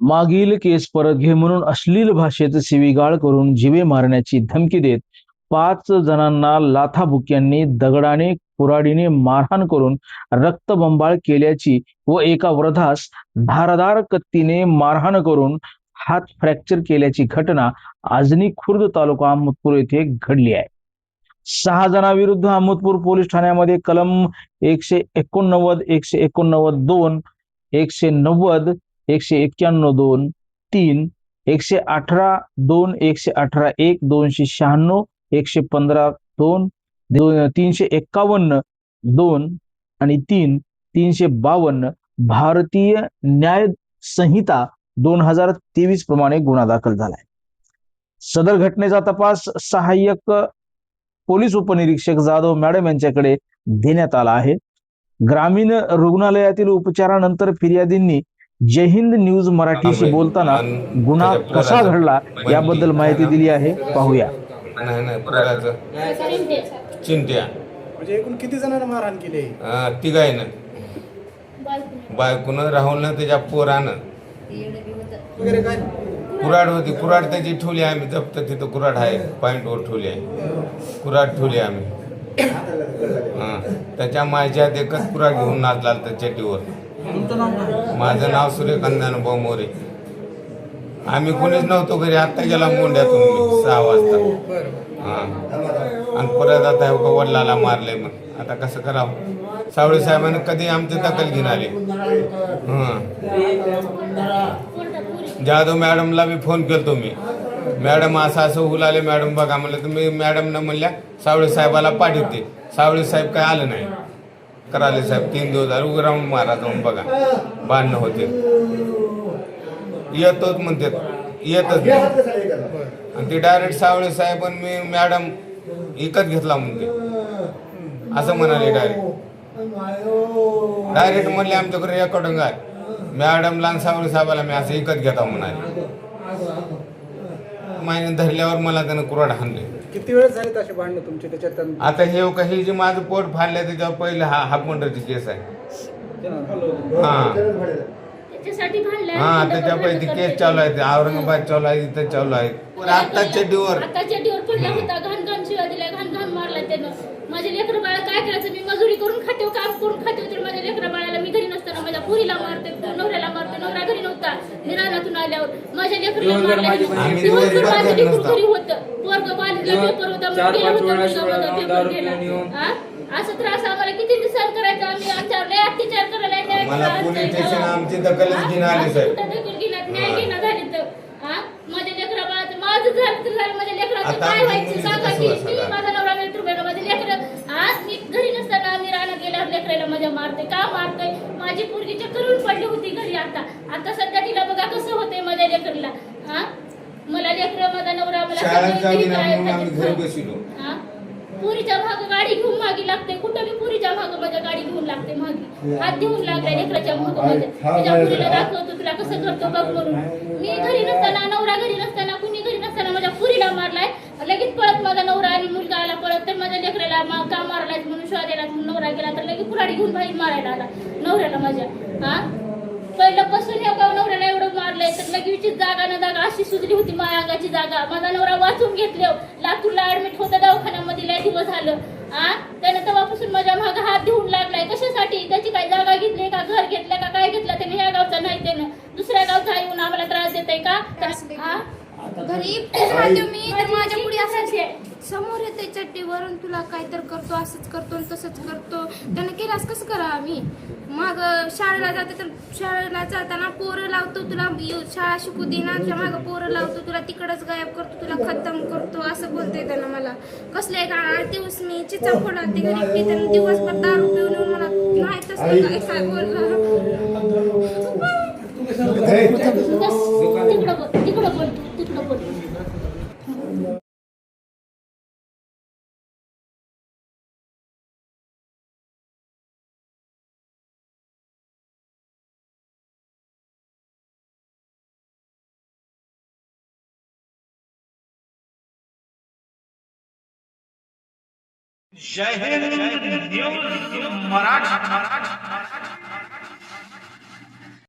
मागील केस परत घे म्हणून अश्लील भाषेत शिवीगाळ करून जीवे मारण्याची धमकी देत 5 जणांना लाथाबुक्यांनी दगडाने कुऱ्हाडीने मारहाण करून रक्तबंबाळ केल्याची व एका वृद्धास धारदार कत्तीने मारहाण करून हात फ्रॅक्चर केल्याची घटना आजनी खुर्द तालुका अहमदपूर येथे घडली आहे. 6 जणांविरुद्ध अहमदपूर पोलीस ठाण्यामध्ये कलम 189, 189 2, 190, 191 2, 3, 118 2, 118 1, 296, 115 2, 351 2 आणि 3, 352 भारतीय न्याय संहिता 2023 प्रमाणे गुन्हा दाखल झालाय. सदर घटनेचा तपास सहाय्यक पोलीस उपनिरीक्षक जाधव मॅडम यांच्याकडे देण्यात आला आहे. ग्रामीण रुग्णालयातील उपचारानंतर फिर्यादींनी जय हिंद न्यूज मराठीशी बोलताना गुन्हा कसा घडला याबद्दल माहिती दिली आहे. पाहूया. चिंट्या म्हणजे एकूण किती जणांना मारहाण केली? तिघायनं, बायकोनं, राहुलनं, त्याच्या पोरानं वगैरे काय कुऱ्हाड होती. कुऱ्हाड त्याची ठेवली आम्ही, जप्त तिथं कुऱ्हाड आहे, पॉईंटवर ठेवली आहे. कुऱ्हाड ठेवली आम्ही. त्याच्या माझ्यात एकच कुऱ्हाड घेऊन नाचला त्या चेटीवर. माझं नाव सूर्यकांत मोरे. आम्ही कोणीच नव्हतो घरी. आत्ता गेला मोंड्यातून मी 6 वाजता. आणि परत आता वडिलाला मारले. मग आता कसं करावं? सावळे साहेबांनी कधी आमची दखल घेऊन आले. जाधव मॅडमला मी फोन केलतो. मी मॅडम असं असं होऊ लागले मॅडम बघा म्हणलं. तुम्ही मॅडमनं म्हणल्या सावळे साहेबाला पाठवते. सावळे साहेब काय आलं नाही. कराले साहेब 3 दिवस झाले उभं राहून मारा जाऊन बघा. भांडणं होते. येतोच म्हणतात, येतच नाही. आणि ते डायरेक्ट सावळे साहेब आणि मी मॅडम एकच घेतला म्हणते असं म्हणाले. डायरेक्ट म्हणले आमच्याकडे रेकॉर्डिंग आहे. मॅडमला आणि सावळे साहेबाला मी असं एकच घेता म्हणाले. मायने धरल्यावर मला त्यानं कुऱ्हाड हाणले. किती वेळ झाले तसे भांडणं तुमचे त्याच्यात? आता हे काही जे माझं पोट फाडलं त्याच्यावर पहिले हाफ मर्डरची केस आहे. त्याच्या पहिली केस चालू आहे. औरंगाबाद चालू आहे, इथं चालू आहे. आत्ताच्या डीवर पडला होता. घाण घाण शिवाय दिल्या, घाण घाण मारला त्यानं. माझे लेकरं बाळा काय करायचं? मी मजुरी करून खाते, काम करून खाते. तर माझ्या लेकरं बाळाला मी घरी नसताना माझ्या पुरीला मारते, नवऱ्याला मारते. नवरा घरी नव्हता. मी रानातून आल्यावर माझ्या लेकरला मारले. दिवसभर माझं लेकरू घरी होतं. वर्ग कॉलेजला पेपर होता, गेला होता पेपर गेला. असं त्रास आम्हाला किती सहन करायचा? आम्ही आमच्यावर लय अत्याचार करायला. मला पोलीस स्टेशन आमची दखलच घेऊन आली साहेब. दखल घेण्यात न्याय घेणं झाले तर माझ्या लेकरा बाळाचं माझं झालं. माझ्या लेकराचं काय व्हायचं सांगा की? माझा नवरा मिळतो का? माझे लेकरं आज मी घरी नसताना आम्ही रानात गेल्यावर लेकराला माझ्या मारते. का मारतोय? माझी पोरगी चक्करून पडली होती घरी. आता सध्या तिला बघा कसं होतंय माझ्या लेकरला. मला लेकरं, माझा नवरा मला पुरीच्या भाग गाडी घेऊन मागे लागते. कुठं मी पुरीच्या भाग माझ्या गाडी घेऊन लागते मागे. हात घेऊन लागलाय लेकराच्या भाग माझ्या. त्याच्या पुरीला दाखवतो तुला कसं करतो बघ म्हणून. मी घरी नसताना, नवरा घरी नसताना, कुणी घरी नसताना माझ्या पुरीला मारलाय. लगेच पळत माझा नवरा आणि मुलगा आला पळत. तर माझ्या लेकराला का मारलाय म्हणून शोधायला नवरा गेला. तर लगेच कुऱ्हाडी घेऊन बाहेर मारायला आला नवऱ्याला माझ्या. पहिल्यापासून या नवऱ्याला एवढं मारलंय तर लगेच जागा ना जागा अशी सुजली होती माझ्या अंगाची जागा. माझा नवरा वाचून घेतले. लातूरला ऍडमिट होता दवाखान्यामध्ये, लय दिवस झालं. त्यानं तेव्हापासून माझ्या मागे हात घेऊन लागलाय. कशासाठी? त्याची काय जागा घेतली का, घर घेतलं का, काय घेतलं त्याने? ह्या गावचा नाही, त्यानं दुसऱ्या गावचा येऊन आम्हाला त्रास देतय का? घरी मी माझ्या पुढे असायचे समोर येते चट्टीवरून तुला काय तर करतो, असंच करतो तसंच करतो. त्यानं केलास कसं करा? आम्ही मग शाळेला जाते तर शाळेला जाताना पोरं लावतो तुला, शाळा शिकू देणार मागं पोरं लावतो तुला, तिकडच गायब करतो तुला, खतम करतो असं बोलते त्यानं मला. कसले का 8 दिवस मी चिचा फोडाते घरी. त्यानं दिवसभर दारू पिऊन येऊन मला नाही तसं काय बोलला. तिकडं बोल. जय हिंद न्यूज मराठी.